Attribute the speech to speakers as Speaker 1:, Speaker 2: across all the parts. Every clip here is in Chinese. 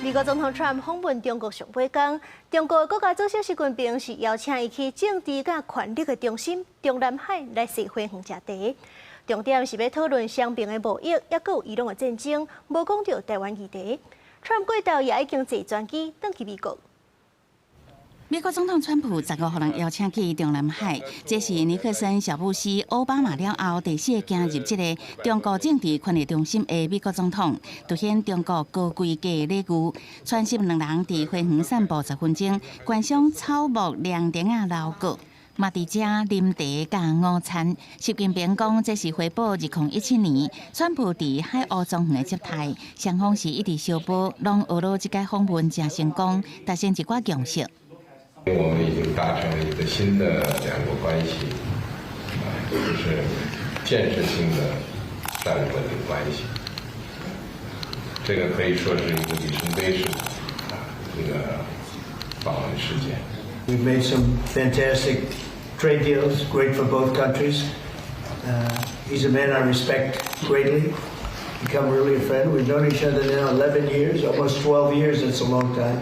Speaker 1: 美國總統川普訪問中國上八天，中國國家主席習近平是邀請伊去政治甲權力的中心中南海來踅花園吃茶，重點是要討論雙邊的貿易，也閣有伊朗的戰爭，無講到台灣議題。川普過道也已經坐專機返去美國。
Speaker 2: 美國總統川普15號人邀請去中南海，這是尼克森、小布希、奧巴馬了後第4個進入這個中國政治權力中心的美國總統，凸顯中國高規格禮遇。傳習兩人佇花園散步10分鐘，觀賞草木涼亭啊樓閣，嘛佇遮啉茶甲午餐。習近平講，這是回報2017年川普佇海烏莊園的接待，雙方是一直相補，攏學到這個訪問真成功，達成一寡共識。
Speaker 3: 我們已經達成了一個新的兩國關係，就是建設性的戰略穩定關係。這個可以說是一個里程碑式的這個訪問事件。
Speaker 4: We've made some fantastic trade deals, great for both countries. He's a man I respect greatly. Become really a friend. We've known each other now 11 years, almost 12 years. That's a long time.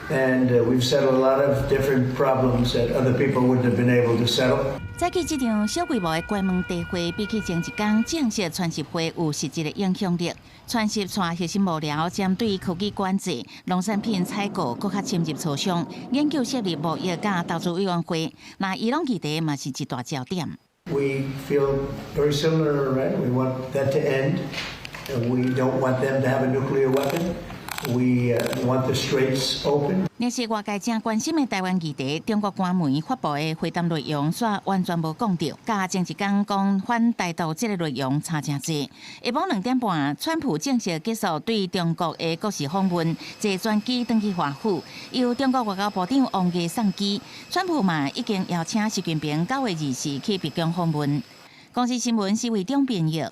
Speaker 4: And we've settled a lot of different problems that other people wouldn't have been able to settle.
Speaker 2: 早起這場小規模的關門茶會，比起前一天正式傳習會有實質的影響力。傳習帶核心幕僚針對科技管制、農產品採購更較深入磋商，研究設立貿易甲投資委員會。那伊朗議題嘛是一大焦點。
Speaker 4: We feel very similar in Iran. We want that to end. We don't want them to have a nuclear weapon. We want the straits open.
Speaker 2: 若是外界正關心的台灣議題，中國官媒發布的會談內容煞完全無講到，甲前一天講反台獨這個內容差真濟。下晡2點半，川普正式結束對中國的國事訪問，坐專機返去華府，由中國外交部長王毅送機。川普嘛已經邀請習近平9月20日去北京訪問。公視新聞是為中編譯。